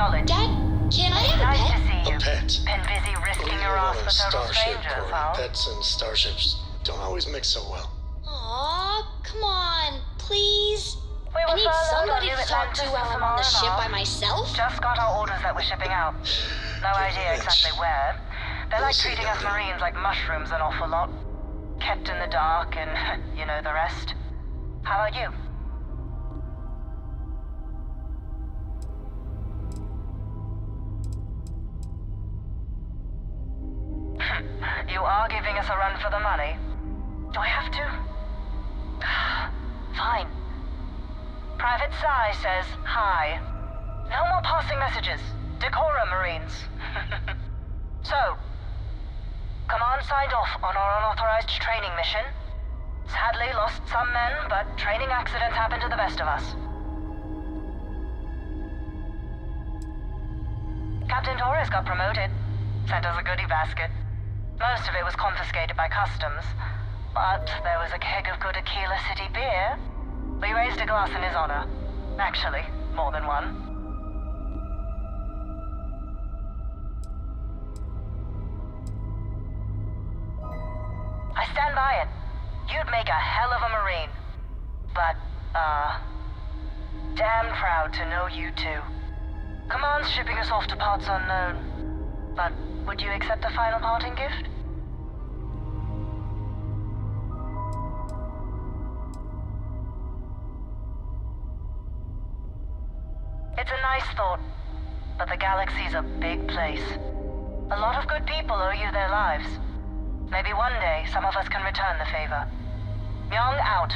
Acknowledge. Dad, can I have a Nice pet? to see you. A pet? Been busy risking Believe your it or ass not, for total starship, strangers, Corey. huh? Pets and starships don't always mix so well. Aw, come on, please. We I were need furloughed somebody on to New talk to Atlantis while for I'm on the tomorrow ship and by all. myself. Just got our orders that we're shipping out. No idea exactly where. They're like treating us Marines like mushrooms an awful lot. Kept in the dark and you know the rest. How about you? You are giving us a run for the money. Do I have to? Fine. Private Psy says hi. No more passing messages. Decorum, Marines. So, Command signed off on our unauthorized training mission. Sadly lost some men, but training accidents happen to the best of us. Captain Torres got promoted. Sent us a goodie basket. Most of it was confiscated by customs, but there was a keg of good Aquila City beer. We raised a glass in his honor. Actually, more than one. I stand by it. You'd make a hell of a Marine. But, damn proud to know you two. Command's shipping us off to parts unknown. But would you accept a final parting gift? It's a nice thought, but the galaxy's a big place. A lot of good people owe you their lives. Maybe one day some of us can return the favor. Young out.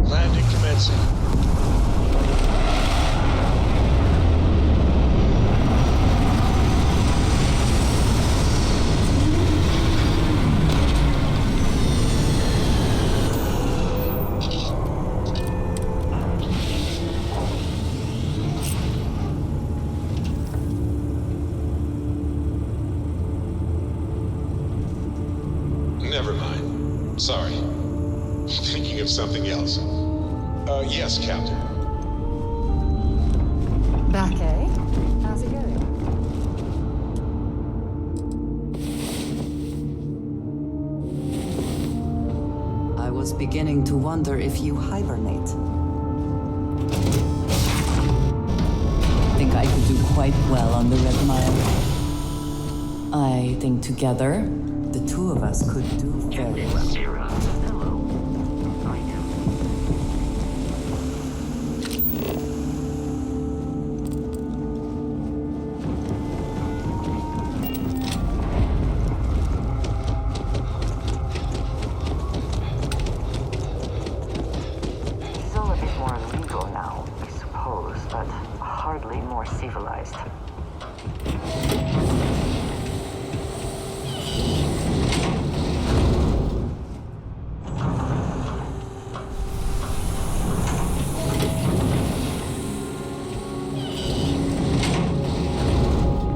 Landing commencing. Never mind. Sorry. Thinking of something else. Yes, Captain. Back, eh? How's it going? I was beginning to wonder if you hibernate. Think I could do quite well on the Red Mile. I think together, the two of us could do very well. Still a bit more legal now, I suppose, but hardly more civilized.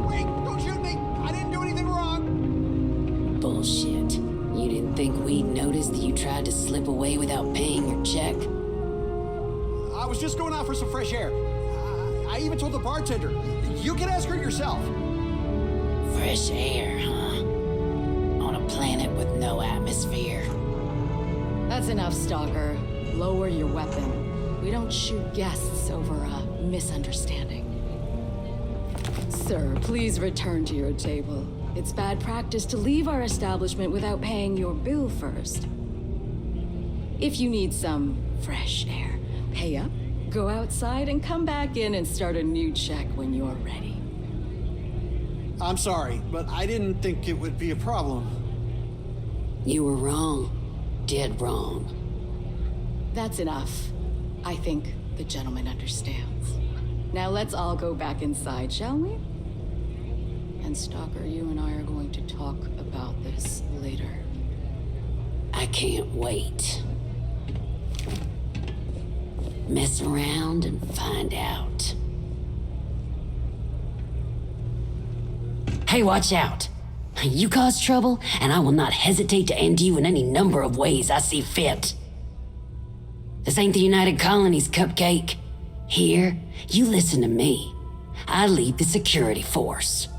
Wait! Don't shoot me! I didn't do anything wrong! Bullshit. You didn't think we'd notice that you tried to slip away without paying your check? I was just going out for some fresh air. I even told the bartender. You can ask her yourself. Fresh air, huh? On a planet with no atmosphere. That's enough, Stalker. Lower your weapon. We don't shoot guests over a misunderstanding. Sir, please return to your table. It's bad practice to leave our establishment without paying your bill first. If you need some fresh air, pay up, go outside, and come back in and start a new check when you're ready. I'm sorry, but I didn't think it would be a problem. You were wrong. Dead wrong. That's enough. I think the gentleman understands. Now let's all go back inside, shall we? And Stalker, you and I are going to talk about this later. I can't wait. Mess around and find out. Hey, watch out. You cause trouble, and I will not hesitate to end you in any number of ways I see fit. This ain't the United Colonies, Cupcake. Here, you listen to me. I lead the security force.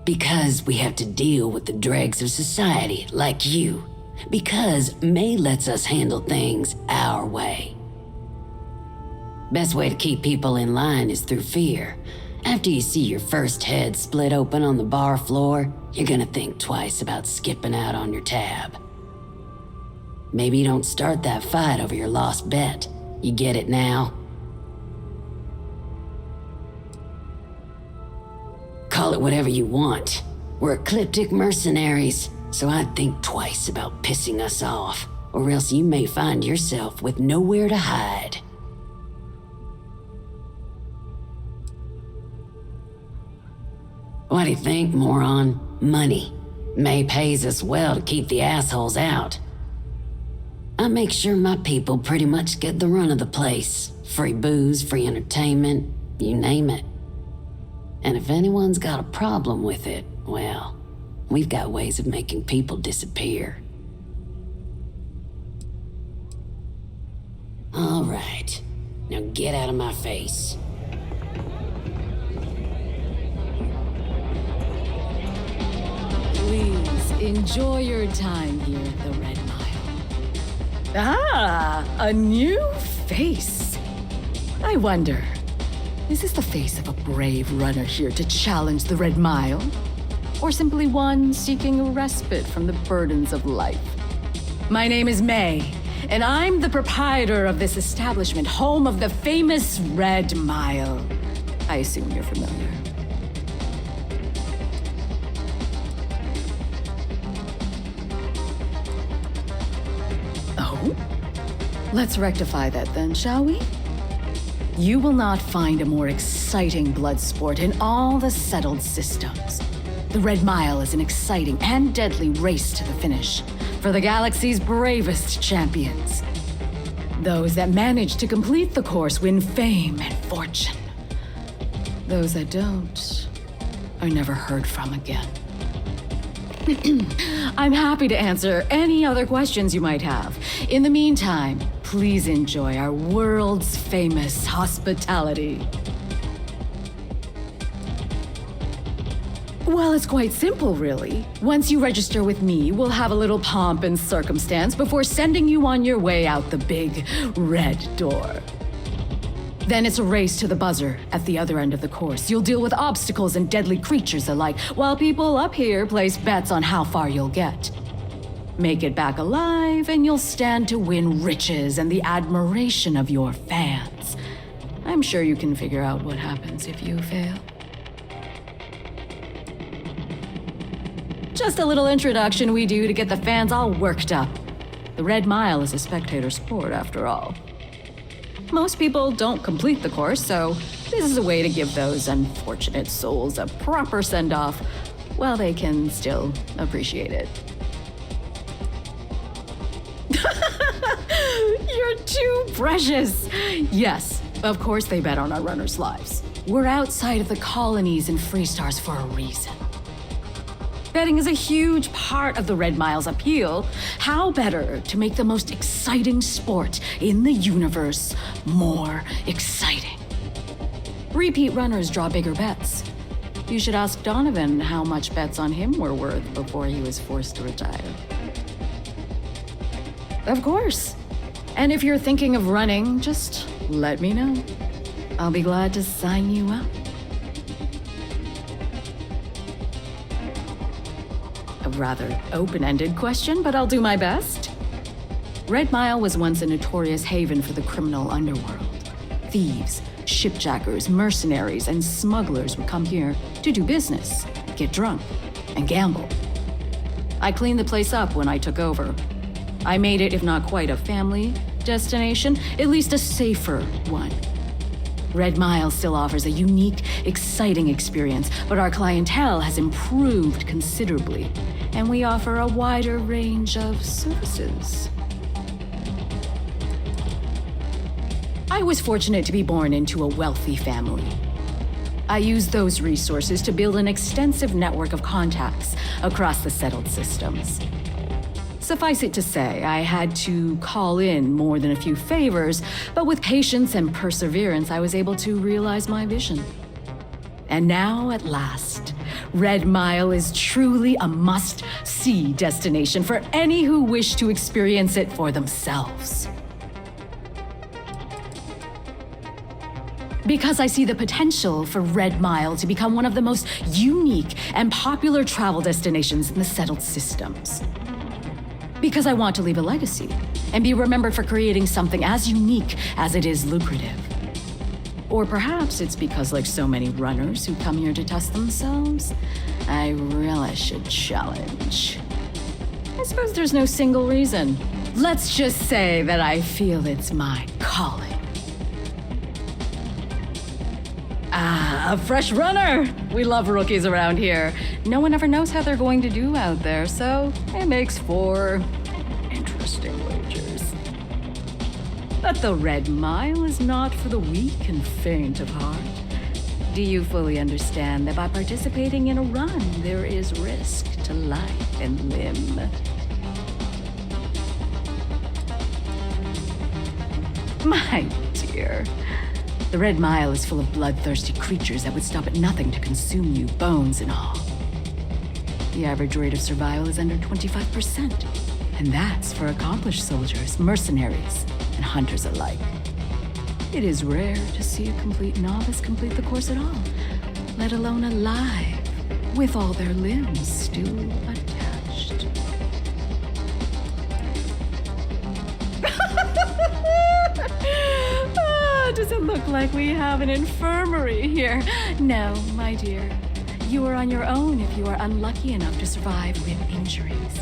Because we have to deal with the dregs of society, like you. Because May lets us handle things our way. Best way to keep people in line is through fear. After you see your first head split open on the bar floor, you're gonna think twice about skipping out on your tab. Maybe you don't start that fight over your lost bet. You get it now? Call it whatever you want. We're ecliptic mercenaries, so I'd think twice about pissing us off, or else you may find yourself with nowhere to hide. What do you think, moron? Money. May pays us well to keep the assholes out. I make sure my people pretty much get the run of the place. Free booze, free entertainment, you name it. And if anyone's got a problem with it, well, we've got ways of making people disappear. All right, now get out of my face. Please enjoy your time here at the Red Mile. Ah, a new face. I wonder, is this the face of a brave runner here to challenge the Red Mile? Or simply one seeking a respite from the burdens of life? My name is May, and I'm the proprietor of this establishment, home of the famous Red Mile. I assume you're familiar. Oh? Let's rectify that then, shall we? You will not find a more exciting blood sport in all the settled systems. The Red Mile is an exciting and deadly race to the finish for the galaxy's bravest champions. Those that manage to complete the course win fame and fortune. Those that don't are never heard from again. I'm happy to answer any other questions you might have. In the meantime, please enjoy our world's famous hospitality. Well, it's quite simple, really. Once you register with me, we'll have a little pomp and circumstance before sending you on your way out the big red door. Then it's a race to the buzzer at the other end of the course. You'll deal with obstacles and deadly creatures alike, while people up here place bets on how far you'll get. Make it back alive, and you'll stand to win riches and the admiration of your fans. I'm sure you can figure out what happens if you fail. Just a little introduction we do to get the fans all worked up. The Red Mile is a spectator sport, after all. Most people don't complete the course, so this is a way to give those unfortunate souls a proper send-off while they can still appreciate it. You're too precious! Yes, of course they bet on our runners' lives. We're outside of the colonies and Freestars for a reason. Betting is a huge part of the Red Mile's appeal. How better to make the most exciting sport in the universe more exciting? Repeat runners draw bigger bets. You should ask Donovan how much bets on him were worth before he was forced to retire. Of course. And if you're thinking of running, just let me know. I'll be glad to sign you up. A rather open-ended question, but I'll do my best. Red Mile was once a notorious haven for the criminal underworld. Thieves, shipjackers, mercenaries, and smugglers would come here to do business, get drunk, and gamble. I cleaned the place up when I took over. I made it, if not quite a family destination, at least a safer one. Red Mile still offers a unique, exciting experience, but our clientele has improved considerably, and we offer a wider range of services. I was fortunate to be born into a wealthy family. I used those resources to build an extensive network of contacts across the settled systems. Suffice it to say, I had to call in more than a few favors, but with patience and perseverance, I was able to realize my vision. And now, at last, Red Mile is truly a must-see destination for any who wish to experience it for themselves. Because I see the potential for Red Mile to become one of the most unique and popular travel destinations in the settled systems. Because I want to leave a legacy and be remembered for creating something as unique as it is lucrative. Or perhaps it's because, like so many runners who come here to test themselves, I really should challenge. I suppose there's no single reason. Let's just say that I feel it's my calling. Ah, a fresh runner! We love rookies around here. No one ever knows how they're going to do out there, so it makes for interesting wagers. But the Red Mile is not for the weak and faint of heart. Do you fully understand that by participating in a run, there is risk to life and limb? My dear, the Red Mile is full of bloodthirsty creatures that would stop at nothing to consume you, bones and all. The average rate of survival is under 25%, and that's for accomplished soldiers, mercenaries, and hunters alike. It is rare to see a complete novice complete the course at all, let alone alive, with all their limbs still attached. Does it look like we have an infirmary here? No, my dear. You are on your own if you are unlucky enough to survive with injuries.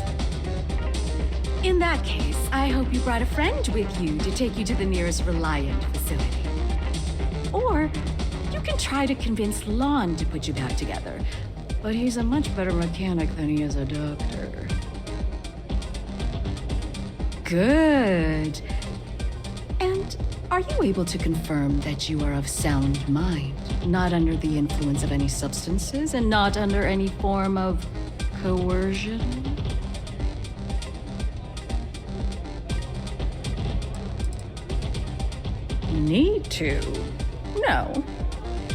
In that case, I hope you brought a friend with you to take you to the nearest Reliant facility. Or you can try to convince Lon to put you back together. But he's a much better mechanic than he is a doctor. Good. And are you able to confirm that you are of sound mind, not under the influence of any substances, and not under any form of coercion? Need to? No.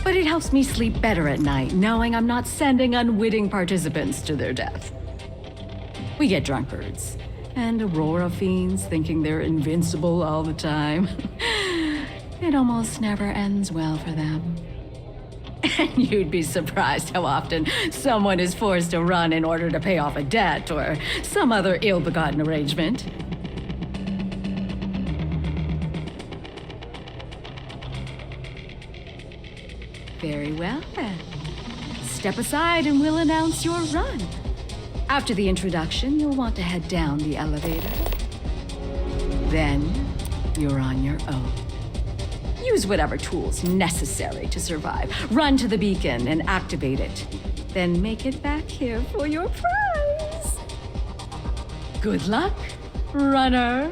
But it helps me sleep better at night, knowing I'm not sending unwitting participants to their death. We get drunkards, and Aurora fiends thinking they're invincible all the time. It almost never ends well for them. And you'd be surprised how often someone is forced to run in order to pay off a debt or some other ill-begotten arrangement. Very well, then. Step aside and we'll announce your run. After the introduction, you'll want to head down the elevator. Then, you're on your own. Use whatever tools necessary to survive. Run to the beacon and activate it. Then make it back here for your prize. Good luck, runner.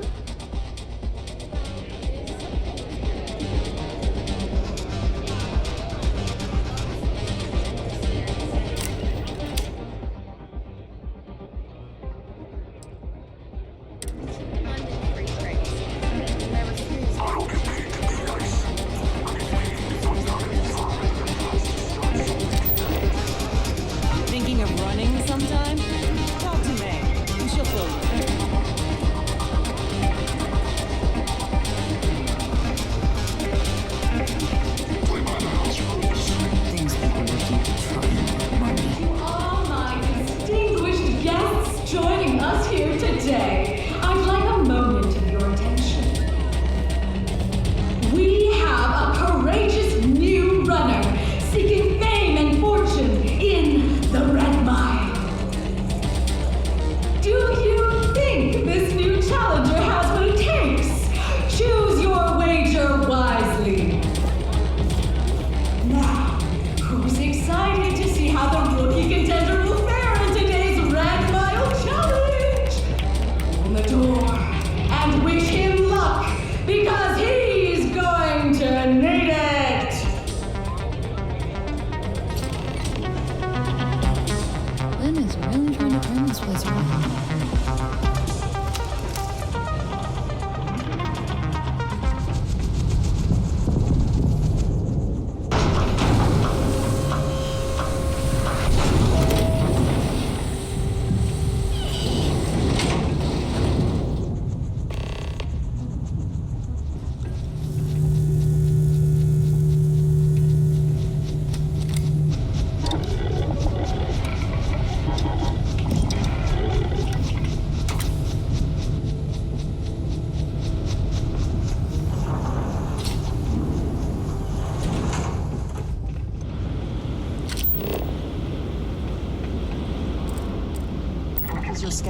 Thinking of running sometime? Talk to May, and she'll fill you in. Things people would keep trying, money. All my distinguished guests joining us here today, I'd like a moment of your attention. We have a courageous new runner seeking fame and fortune in the Red Mile. Do you think this new challenger has what it takes? Choose your wager wisely.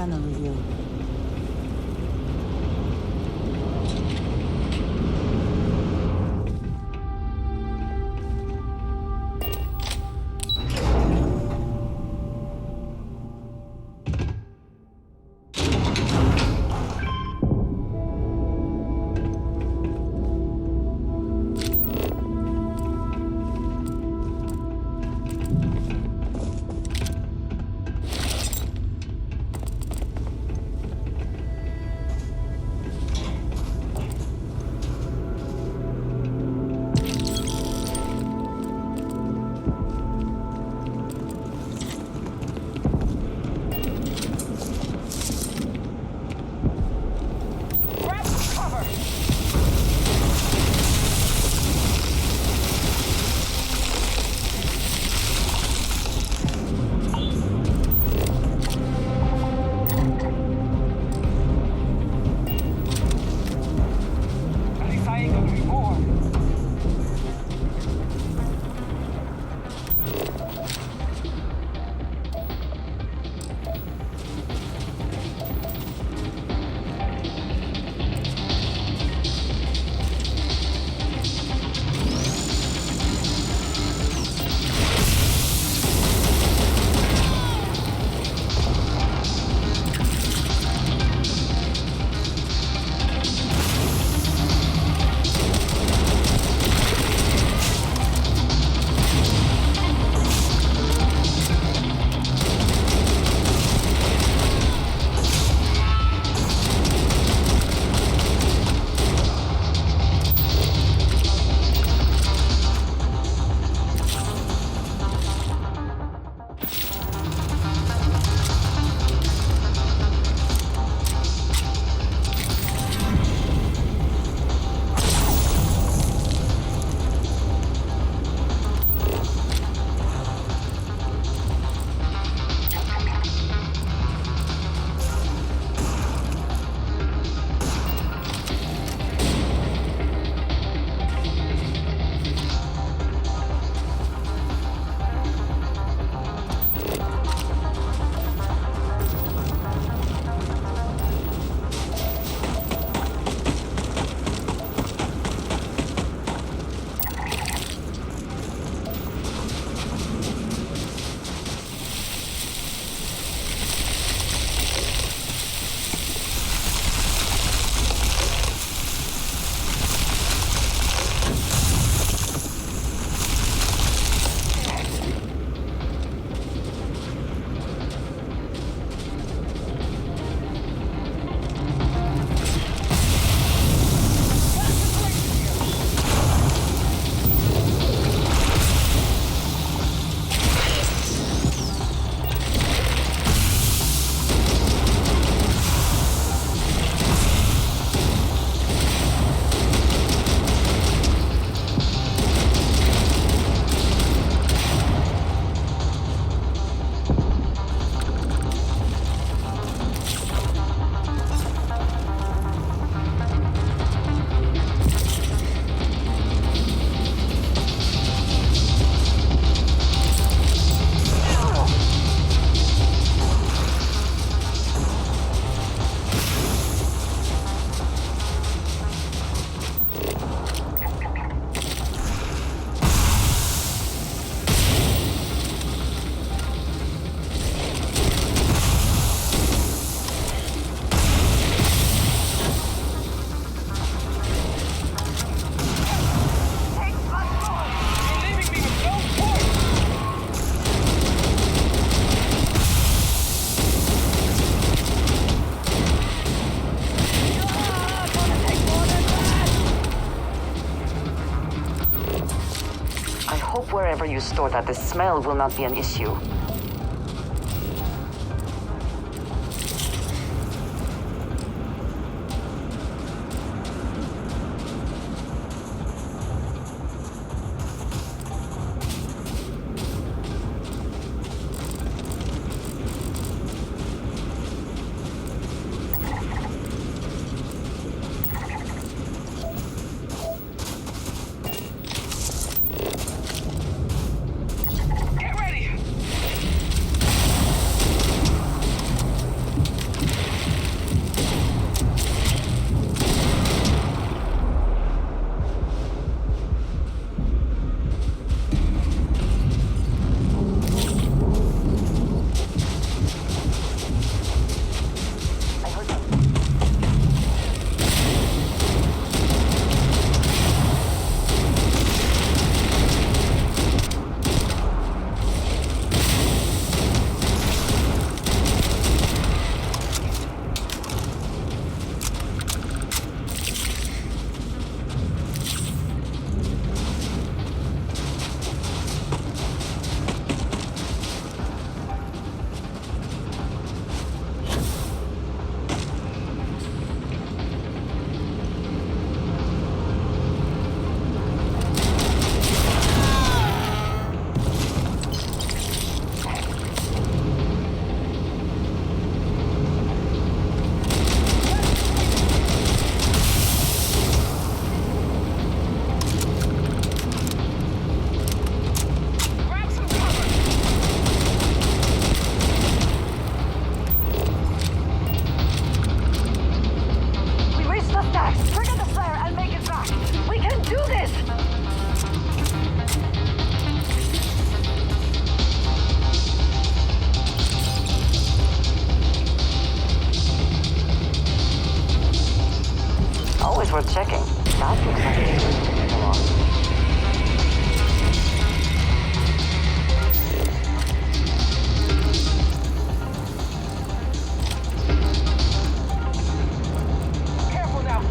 Scanner review. Wherever you store that, the smell will not be an issue. worth checking. That looks like it's going to take along. Careful now.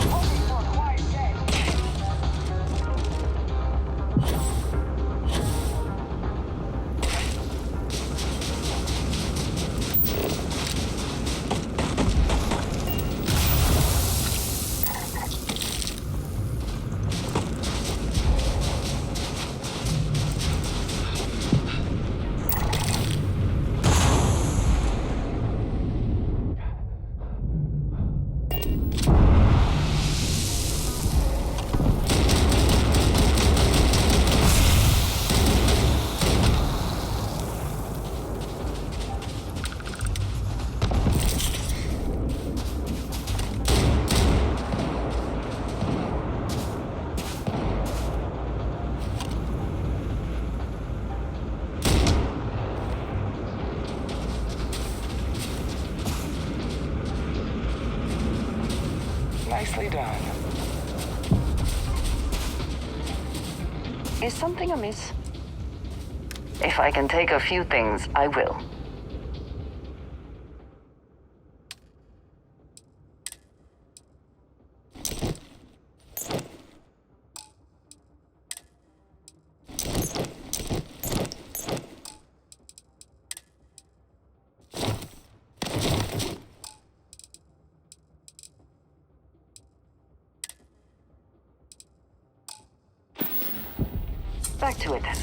Hoping for a quiet day. Nicely done. Is something amiss? If I can take a few things, I will. Back to it then.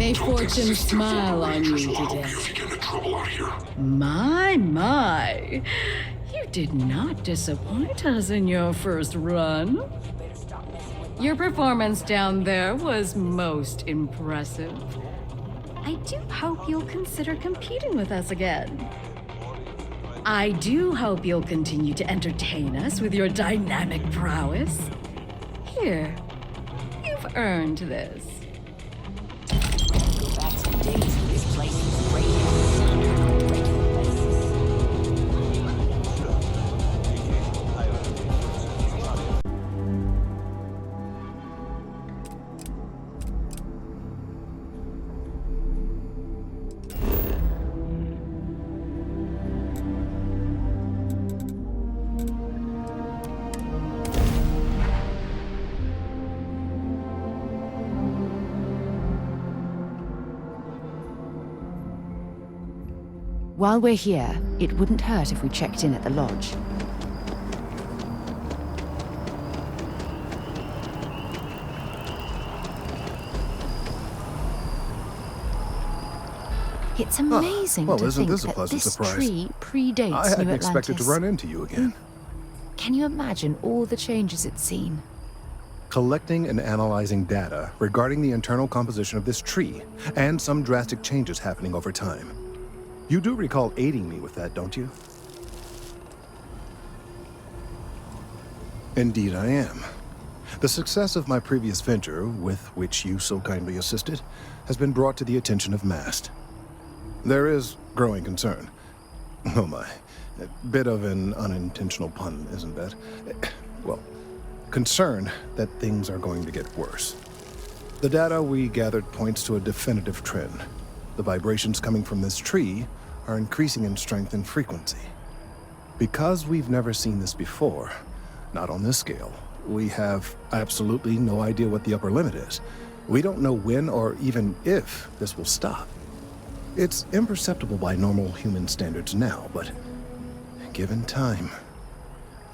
May fortune smile on you today. My. You did not disappoint us in your first run. Your performance down there was most impressive. I do hope you'll consider competing with us again. I do hope you'll continue to entertain us with your dynamic prowess. Here, you've earned this. Go back to the days when this place was raining thunder on a regular basis. While we're here, it wouldn't hurt if we checked in at the lodge. It's amazing well, to isn't think this a that pleasant this surprise? tree predates I hadn't New expected to Atlantis. run into you again. Can you imagine all the changes it's seen? Collecting and analyzing data regarding the internal composition of this tree, and some drastic changes happening over time. You do recall aiding me with that, don't you? Indeed I am. The success of my previous venture, with which you so kindly assisted, has been brought to the attention of MAST. There is growing concern. Oh my, a bit of an unintentional pun, isn't that? Well, concern that things are going to get worse. The data we gathered points to a definitive trend. The vibrations coming from this tree are increasing in strength and frequency. Because we've never seen this before, not on this scale, we have absolutely no idea what the upper limit is. We don't know when or even if this will stop. It's imperceptible by normal human standards now, but given time.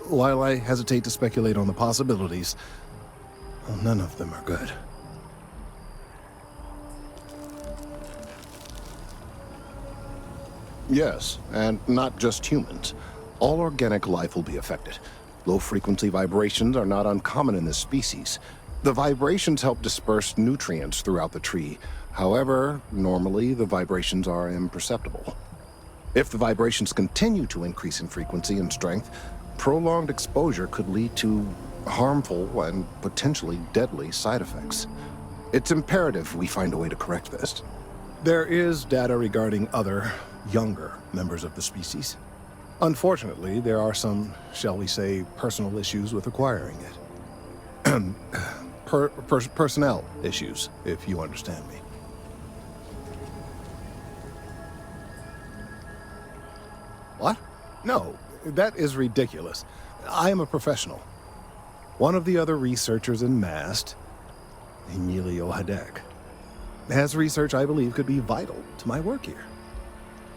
While I hesitate to speculate on the possibilities, well, none of them are good. Yes, and not just humans. All organic life will be affected. Low-frequency vibrations are not uncommon in this species. The vibrations help disperse nutrients throughout the tree. However, normally the vibrations are imperceptible. If the vibrations continue to increase in frequency and strength, prolonged exposure could lead to harmful and potentially deadly side effects. It's imperative we find a way to correct this. There is data regarding other, younger members of the species. Unfortunately, there are some, shall we say, personal issues with acquiring it. Personnel issues, if you understand me. What? No, that is ridiculous. I am a professional. One of the other researchers in MAST, Emilio Hadek, has research I believe could be vital to my work here.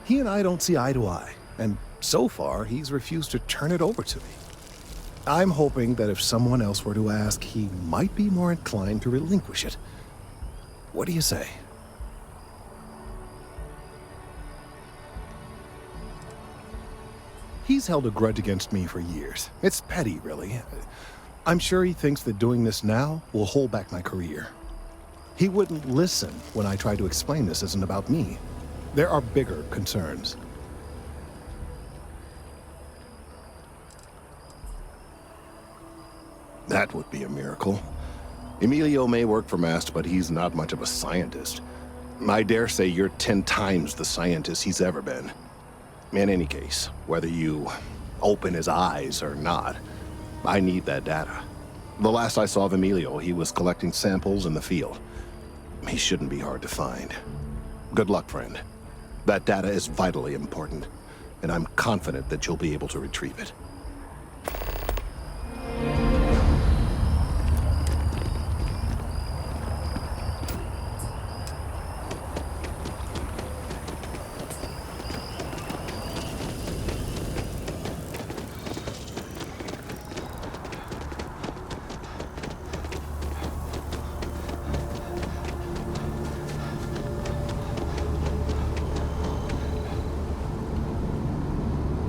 He and I don't see eye to eye, and so far he's refused to turn it over to me. I'm hoping that if someone else were to ask, he might be more inclined to relinquish it. What do you say? He's held a grudge against me for years. It's petty, really. I'm sure he thinks that doing this now will hold back my career. He wouldn't listen when I tried to explain this isn't about me. There are bigger concerns. That would be a miracle. Emilio may work for MAST, but he's not much of a scientist. I dare say you're 10 times the scientist he's ever been. In any case, whether you open his eyes or not, I need that data. The last I saw of Emilio, he was collecting samples in the field. He shouldn't be hard to find. Good luck, friend. That data is vitally important, and I'm confident that you'll be able to retrieve it.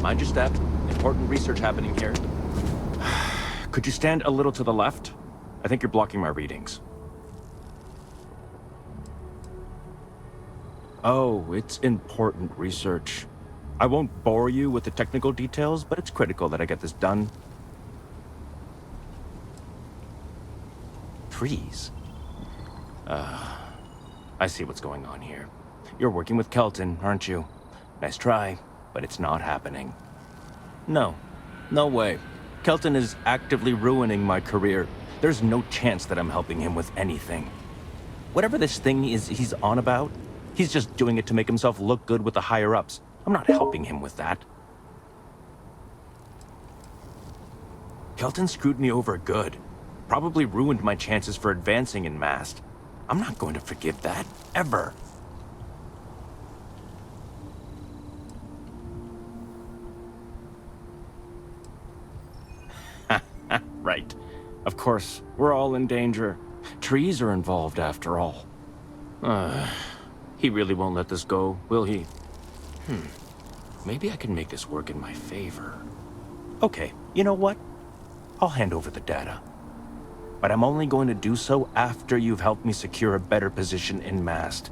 Mind your step. Important research happening here. Could you stand a little to the left? I think you're blocking my readings. Oh, it's important research. I won't bore you with the technical details, but it's critical that I get this done. Trees? I see what's going on here. You're working with Kelton, aren't you? Nice try, but it's not happening. No way. Kelton is actively ruining my career. There's no chance that I'm helping him with anything. Whatever this thing is he's on about, he's just doing it to make himself look good with the higher-ups. I'm not helping him with that. Kelton screwed me over good. Probably ruined my chances for advancing in MAST. I'm not going to forgive that, ever. Right. Of course, we're all in danger. Trees are involved after all. He really won't let this go, will he? Maybe I can make this work in my favor. Okay, you know what? I'll hand over the data. But I'm only going to do so after you've helped me secure a better position in MAST.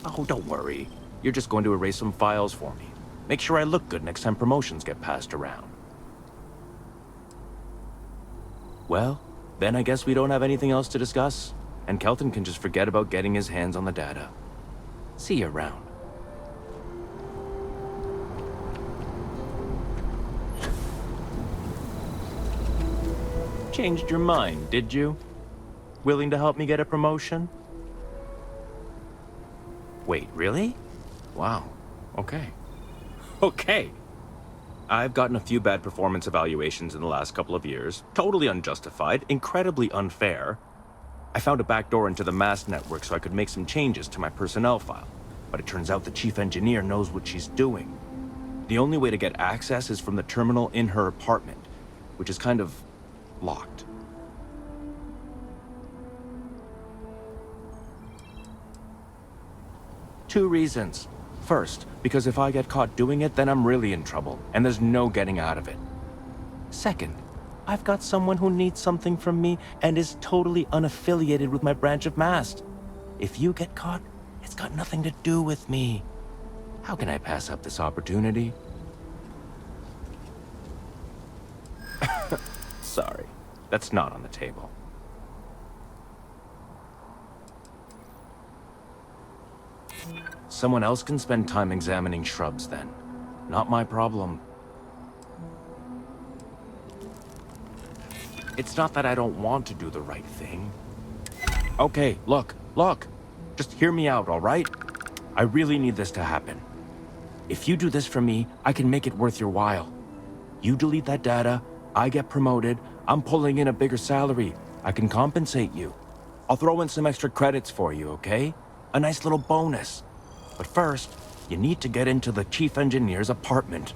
Oh, don't worry. You're just going to erase some files for me. Make sure I look good next time promotions get passed around. Well, then I guess we don't have anything else to discuss, and Kelton can just forget about getting his hands on the data. See you around. Changed your mind, did you? Willing to help me get a promotion? Wait, really? Wow, okay. Okay. I've gotten a few bad performance evaluations in the last couple of years. Totally unjustified, incredibly unfair. I found a backdoor into the MAST network so I could make some changes to my personnel file. But it turns out the chief engineer knows what she's doing. The only way to get access is from the terminal in her apartment, which is kind of locked. Two reasons. First, because if I get caught doing it, then I'm really in trouble, and there's no getting out of it. Second, I've got someone who needs something from me and is totally unaffiliated with my branch of MAST. If you get caught, it's got nothing to do with me. How can I pass up this opportunity? Sorry, that's not on the table. Someone else can spend time examining shrubs then. Not my problem. It's not that I don't want to do the right thing. Okay, look. Just hear me out, all right? I really need this to happen. If you do this for me, I can make it worth your while. You delete that data, I get promoted, I'm pulling in a bigger salary. I can compensate you. I'll throw in some extra credits for you, okay? A nice little bonus. But first, you need to get into the chief engineer's apartment.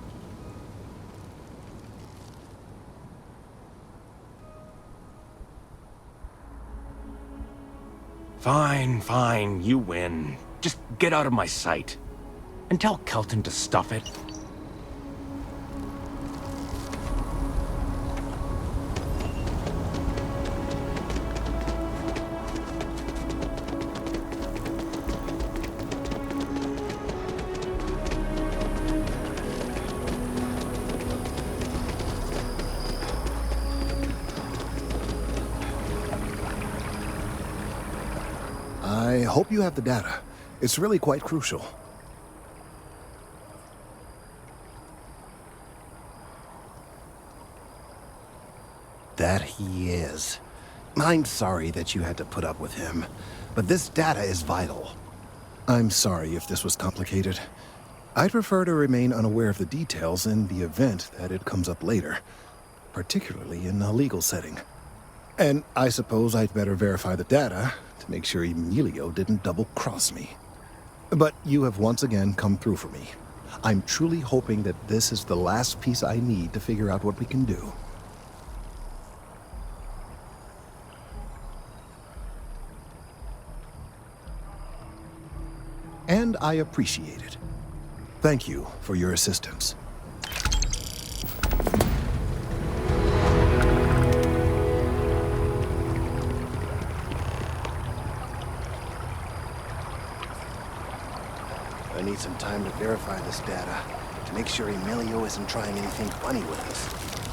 Fine, you win. Just get out of my sight. And tell Kelton to stuff it. I hope you have the data. It's really quite crucial. That he is. I'm sorry that you had to put up with him, but this data is vital. I'm sorry if this was complicated. I'd prefer to remain unaware of the details in the event that it comes up later, particularly in a legal setting. And I suppose I'd better verify the data to make sure Emilio didn't double-cross me. But you have once again come through for me. I'm truly hoping that this is the last piece I need to figure out what we can do. and I appreciate it. Thank you for your assistance. I need some time to verify this data, to make sure Emilio isn't trying anything funny with us.